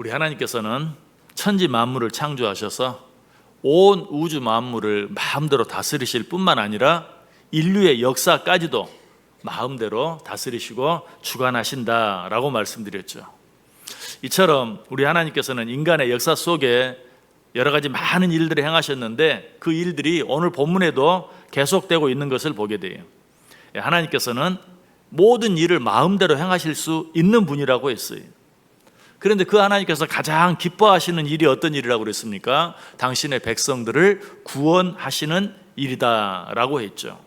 우리 하나님께서는 천지 만물을 창조하셔서 온 우주 만물을 마음대로 다스리실 뿐만 아니라 인류의 역사까지도 마음대로 다스리시고 주관하신다라고 말씀드렸죠. 이처럼 우리 하나님께서는 인간의 역사 속에 여러 가지 많은 일들을 행하셨는데 그 일들이 오늘 본문에도 계속되고 있는 것을 보게 돼요. 하나님께서는 모든 일을 마음대로 행하실 수 있는 분이라고 했어요. 그런데 그 하나님께서 가장 기뻐하시는 일이 어떤 일이라고 그랬습니까? 당신의 백성들을 구원하시는 일이다라고 했죠.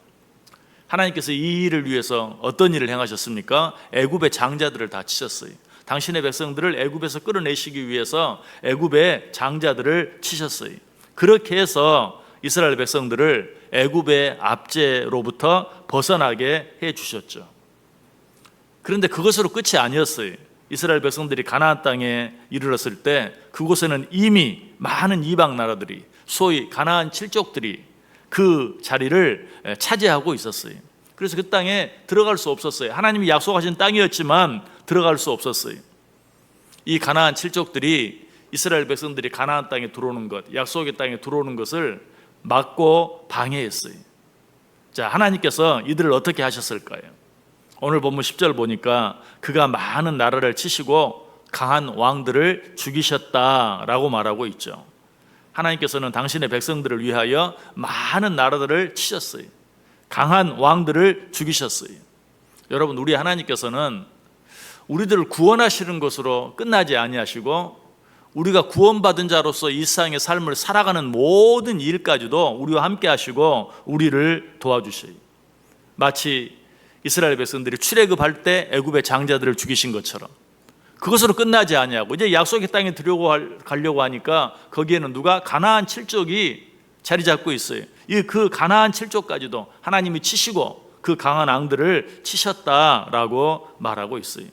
하나님께서 이 일을 위해서 어떤 일을 행하셨습니까? 애굽의 장자들을 다 치셨어요. 당신의 백성들을 애굽에서 끌어내시기 위해서 애굽의 장자들을 치셨어요. 그렇게 해서 이스라엘 백성들을 애굽의 압제로부터 벗어나게 해 주셨죠. 그런데 그것으로 끝이 아니었어요. 이스라엘 백성들이 가나안 땅에 이르렀을 때 그곳에는 이미 많은 이방 나라들이, 소위 가나안 칠족들이 그 자리를 차지하고 있었어요. 그래서 그 땅에 들어갈 수 없었어요. 하나님이 약속하신 땅이었지만 들어갈 수 없었어요. 이 가나안 칠족들이 이스라엘 백성들이 가나안 땅에 들어오는 것, 약속의 땅에 들어오는 것을 막고 방해했어요. 자, 하나님께서 이들을 어떻게 하셨을까요? 오늘 본문 10절 보니까 그가 많은 나라를 치시고 강한 왕들을 죽이셨다라고 말하고 있죠. 하나님께서는 당신의 백성들을 위하여 많은 나라들을 치셨어요. 강한 왕들을 죽이셨어요. 여러분, 우리 하나님께서는 우리들을 구원하시는 것으로 끝나지 아니하시고 우리가 구원받은 자로서 이 세상의 삶을 살아가는 모든 일까지도 우리와 함께 하시고 우리를 도와주셔요. 마치 이스라엘 백성들이 출애굽할 때 애굽의 장자들을 죽이신 것처럼 그것으로 끝나지 아니하고 이제 약속의 땅에 들어가려고 하니까 거기에는 누가? 가나안 칠족이 자리 잡고 있어요. 그 가나안 칠족까지도 하나님이 치시고 그 강한 왕들을 치셨다라고 말하고 있어요.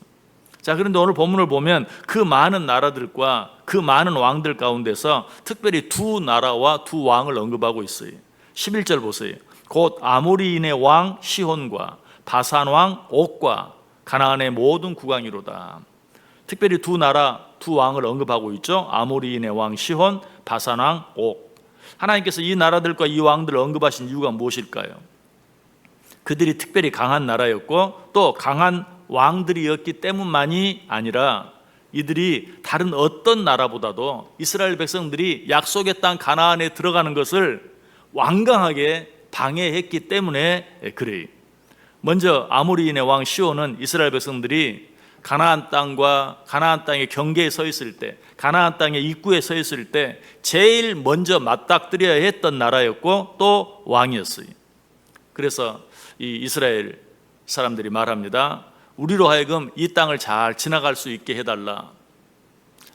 자, 그런데 오늘 본문을 보면 그 많은 나라들과 그 많은 왕들 가운데서 특별히 두 나라와 두 왕을 언급하고 있어요. 11절 보세요. 곧 아모리인의 왕 시혼과 바산 왕 옥과 가나안의 모든 국왕이로다. 특별히 두 나라 두 왕을 언급하고 있죠. 아모리인의 왕 시혼, 바산 왕 옥. 하나님께서 이 나라들과 이 왕들을 언급하신 이유가 무엇일까요? 그들이 특별히 강한 나라였고 또 강한 왕들이었기 때문만이 아니라 이들이 다른 어떤 나라보다도 이스라엘 백성들이 약속의 땅 가나안에 들어가는 것을 완강하게 방해했기 때문에 그래요. 먼저 아모리인의 왕 시온은 이스라엘 백성들이 가나안 땅과 가나안 땅의 경계에 서 있을 때, 가나안 땅의 입구에 서 있을 때 제일 먼저 맞닥뜨려야 했던 나라였고 또 왕이었어요. 그래서 이 이스라엘 사람들이 말합니다. 우리로 하여금 이 땅을 잘 지나갈 수 있게 해달라.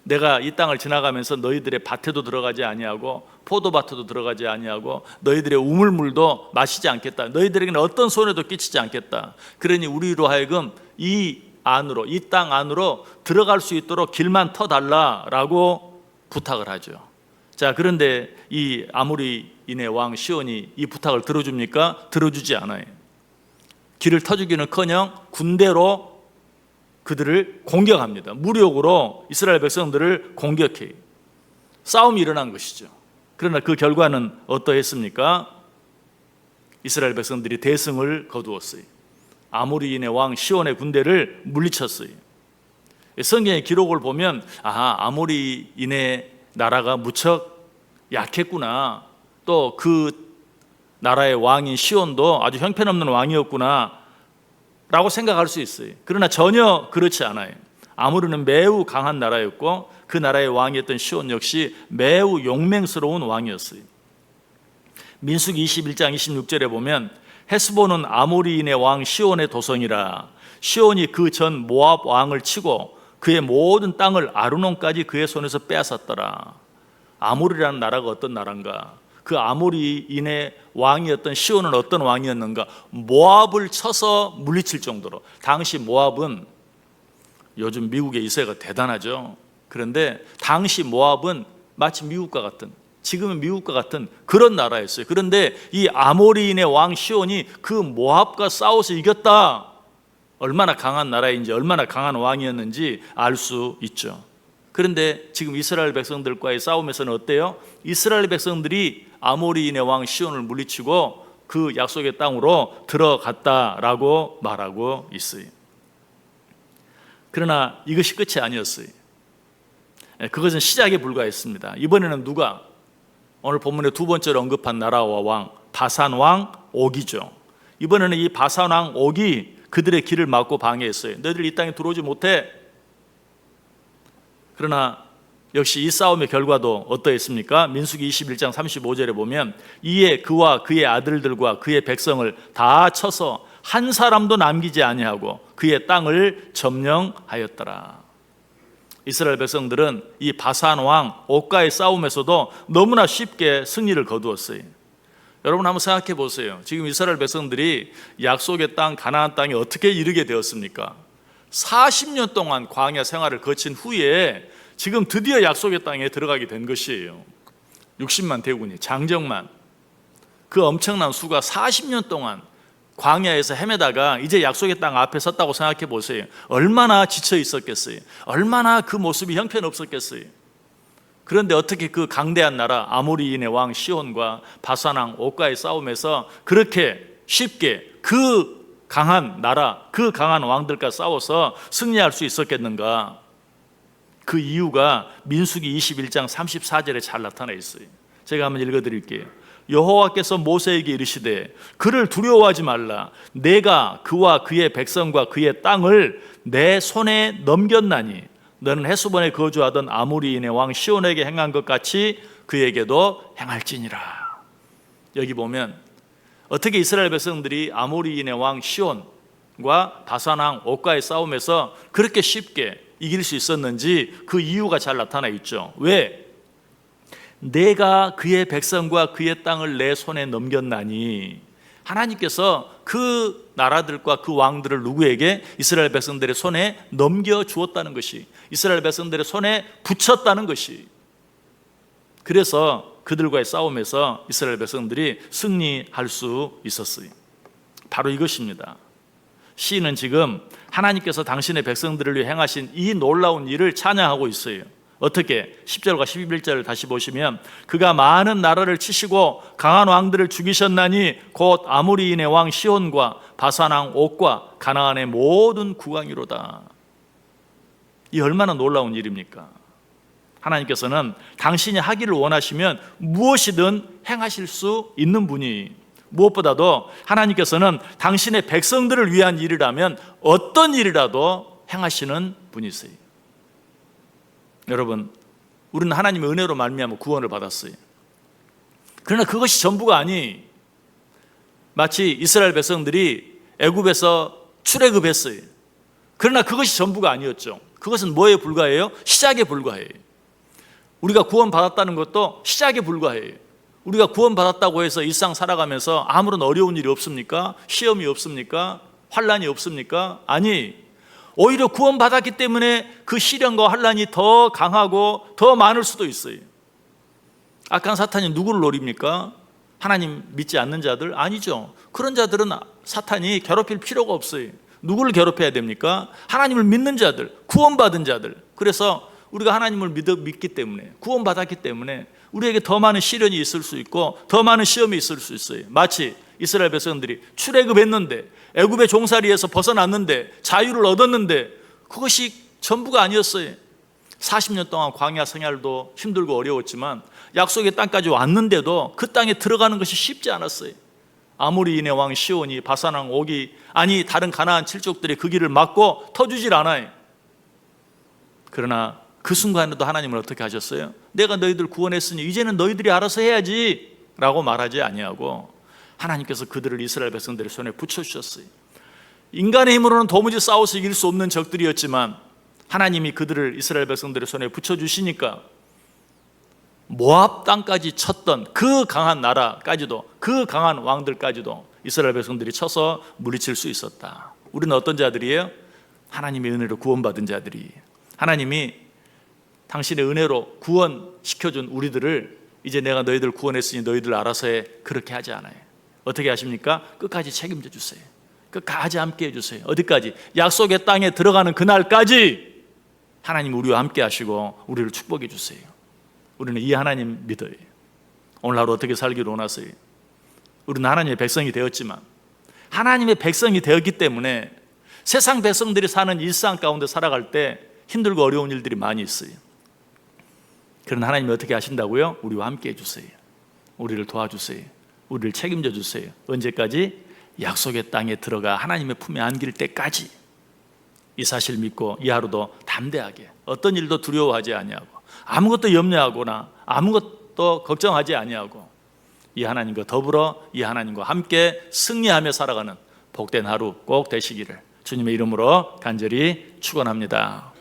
내가 이 땅을 지나가면서 너희들의 밭에도 들어가지 아니하고 포도밭에도 들어가지 아니하고 너희들의 우물물도 마시지 않겠다. 너희들에게는 어떤 손해도 끼치지 않겠다. 그러니 우리로 하여금 이 땅 안으로 들어갈 수 있도록 길만 터달라라고 부탁을 하죠. 자, 그런데 이 아모리인의 왕 시온이 이 부탁을 들어줍니까? 들어주지 않아요. 길을 터주기는커녕 군대로 그들을 공격합니다. 무력으로 이스라엘 백성들을 공격해요. 싸움이 일어난 것이죠. 그러나 그 결과는 어떠했습니까? 이스라엘 백성들이 대승을 거두었어요. 아모리인의 왕 시온의 군대를 물리쳤어요. 성경의 기록을 보면 아모리인의 나라가 무척 약했구나. 또 그 나라의 왕인 시온도 아주 형편없는 왕이었구나 라고 생각할 수 있어요. 그러나 전혀 그렇지 않아요. 아모리는 매우 강한 나라였고 그 나라의 왕이었던 시온 역시 매우 용맹스러운 왕이었어요. 민수기 21장 26절에 보면 헤스본은 아모리인의 왕 시온의 도성이라. 시온이 그 전 모압 왕을 치고 그의 모든 땅을 아르논까지 그의 손에서 빼앗았더라. 아모리라는 나라가 어떤 나라인가? 그 아모리인의 왕이었던 시온은 어떤 왕이었는가? 모압을 쳐서 물리칠 정도로. 당시 모압은 요즘 미국의 이세가 대단하죠. 그런데 당시 모압은 마치 미국과 같은, 지금은 미국과 같은 그런 나라였어요. 그런데 이 아모리인의 왕 시온이 그 모압과 싸워서 이겼다. 얼마나 강한 나라인지, 얼마나 강한 왕이었는지 알 수 있죠. 그런데 지금 이스라엘 백성들과의 싸움에서는 어때요? 이스라엘 백성들이 아모리인의 왕 시온을 물리치고 그 약속의 땅으로 들어갔다라고 말하고 있어요. 그러나 이것이 끝이 아니었어요. 그것은 시작에 불과했습니다. 이번에는 누가? 오늘 본문의 두 번째로 언급한 나라와 왕 바산 왕 옥이죠. 이번에는 이 바산 왕 옥이 그들의 길을 막고 방해했어요. 너희들 이 땅에 들어오지 못해. 그러나 역시 이 싸움의 결과도 어떠했습니까? 민수기 21장 35절에 보면 이에 그와 그의 아들들과 그의 백성을 다 쳐서 한 사람도 남기지 아니하고 그의 땅을 점령하였더라. 이스라엘 백성들은 이 바산 왕 옥과의 싸움에서도 너무나 쉽게 승리를 거두었어요. 여러분 한번 생각해 보세요. 지금 이스라엘 백성들이 약속의 땅 가나안 땅에 어떻게 이르게 되었습니까? 40년 동안 광야 생활을 거친 후에 지금 드디어 약속의 땅에 들어가게 된 것이에요. 60만 대군이, 장정만, 그 엄청난 수가 40년 동안 광야에서 헤매다가 이제 약속의 땅 앞에 섰다고 생각해 보세요. 얼마나 지쳐 있었겠어요. 얼마나 그 모습이 형편없었겠어요. 그런데 어떻게 그 강대한 나라 아모리인의 왕 시온과 바산 왕 옥과의 싸움에서 그렇게 쉽게 그 강한 나라, 그 강한 왕들과 싸워서 승리할 수 있었겠는가? 그 이유가 민수기 21장 34절에 잘 나타나 있어요. 제가 한번 읽어드릴게요. 여호와께서 모세에게 이르시되 그를 두려워하지 말라. 내가 그와 그의 백성과 그의 땅을 내 손에 넘겼나니 너는 헤스본에 거주하던 아모리인의 왕 시온에게 행한 것 같이 그에게도 행할지니라. 여기 보면 어떻게 이스라엘 백성들이 아모리인의 왕 시온과 바산 왕 옥과의 싸움에서 그렇게 쉽게 이길 수 있었는지 그 이유가 잘 나타나 있죠. 왜? 내가 그의 백성과 그의 땅을 내 손에 넘겼나니, 하나님께서 그 나라들과 그 왕들을 누구에게? 이스라엘 백성들의 손에 넘겨주었다는 것이, 이스라엘 백성들의 손에 붙였다는 것이, 그래서 그들과의 싸움에서 이스라엘 백성들이 승리할 수 있었어요. 바로 이것입니다. 시인은 지금 하나님께서 당신의 백성들을 위해 행하신 이 놀라운 일을 찬양하고 있어요. 어떻게? 10절과 11절을 다시 보시면 그가 많은 나라를 치시고 강한 왕들을 죽이셨나니 곧 아모리인의 왕 시온과 바산 왕 옥과 가나안의 모든 국왕이로다. 이 얼마나 놀라운 일입니까? 하나님께서는 당신이 하기를 원하시면 무엇이든 행하실 수 있는 분이, 무엇보다도 하나님께서는 당신의 백성들을 위한 일이라면 어떤 일이라도 행하시는 분이세요. 여러분, 우리는 하나님의 은혜로 말미암아 구원을 받았어요. 그러나 그것이 전부가 아니, 마치 이스라엘 백성들이 애굽에서 출애굽했어요. 그러나 그것이 전부가 아니었죠. 그것은 뭐에 불과해요? 시작에 불과해요. 우리가 구원받았다는 것도 시작에 불과해요. 우리가 구원받았다고 해서 일상 살아가면서 아무런 어려운 일이 없습니까? 시험이 없습니까? 환난이 없습니까? 아니, 오히려 구원받았기 때문에 그 시련과 환난이 더 강하고 더 많을 수도 있어요. 악한 사탄이 누구를 노립니까? 하나님 믿지 않는 자들? 아니죠. 그런 자들은 사탄이 괴롭힐 필요가 없어요. 누구를 괴롭혀야 됩니까? 하나님을 믿는 자들, 구원받은 자들. 그래서 우리가 하나님을 믿기 때문에, 구원받았기 때문에 우리에게 더 많은 시련이 있을 수 있고 더 많은 시험이 있을 수 있어요. 마치 이스라엘 백성들이 출애굽했는데, 애굽의 종살이에서 벗어났는데, 자유를 얻었는데 그것이 전부가 아니었어요. 40년 동안 광야 생활도 힘들고 어려웠지만 약속의 땅까지 왔는데도 그 땅에 들어가는 것이 쉽지 않았어요. 아모리인의 왕 시온이, 바산 왕 옥이, 아니 다른 가나안 칠족들이 그 길을 막고 터주질 않아요. 그러나 그 순간에도 하나님은 어떻게 하셨어요? 내가 너희들 구원했으니 이제는 너희들이 알아서 해야지 라고 말하지 아니하고 하나님께서 그들을 이스라엘 백성들의 손에 붙여주셨어요. 인간의 힘으로는 도무지 싸워서 이길 수 없는 적들이었지만 하나님이 그들을 이스라엘 백성들의 손에 붙여주시니까 모압 땅까지 쳤던 그 강한 나라까지도, 그 강한 왕들까지도 이스라엘 백성들이 쳐서 물리칠 수 있었다. 우리는 어떤 자들이에요? 하나님의 은혜로 구원받은 자들이, 하나님이 당신의 은혜로 구원시켜준 우리들을 이제 내가 너희들 구원했으니 너희들 알아서 해, 그렇게 하지 않아요. 어떻게 하십니까? 끝까지 책임져 주세요. 끝까지 함께 해주세요. 어디까지? 약속의 땅에 들어가는 그날까지 하나님 우리와 함께 하시고 우리를 축복해 주세요. 우리는 이 하나님 믿어요. 오늘 하루 어떻게 살기를 원하세요? 우리는 하나님의 백성이 되었지만 하나님의 백성이 되었기 때문에 세상 백성들이 사는 일상 가운데 살아갈 때 힘들고 어려운 일들이 많이 있어요. 그런 하나님이 어떻게 하신다고요? 우리와 함께 해주세요. 우리를 도와주세요. 우리를 책임져 주세요. 언제까지? 약속의 땅에 들어가 하나님의 품에 안길 때까지. 이 사실 믿고 이 하루도 담대하게 어떤 일도 두려워하지 아니하고 아무것도 염려하거나 아무것도 걱정하지 아니하고 이 하나님과 더불어 이 하나님과 함께 승리하며 살아가는 복된 하루 꼭 되시기를 주님의 이름으로 간절히 축원합니다.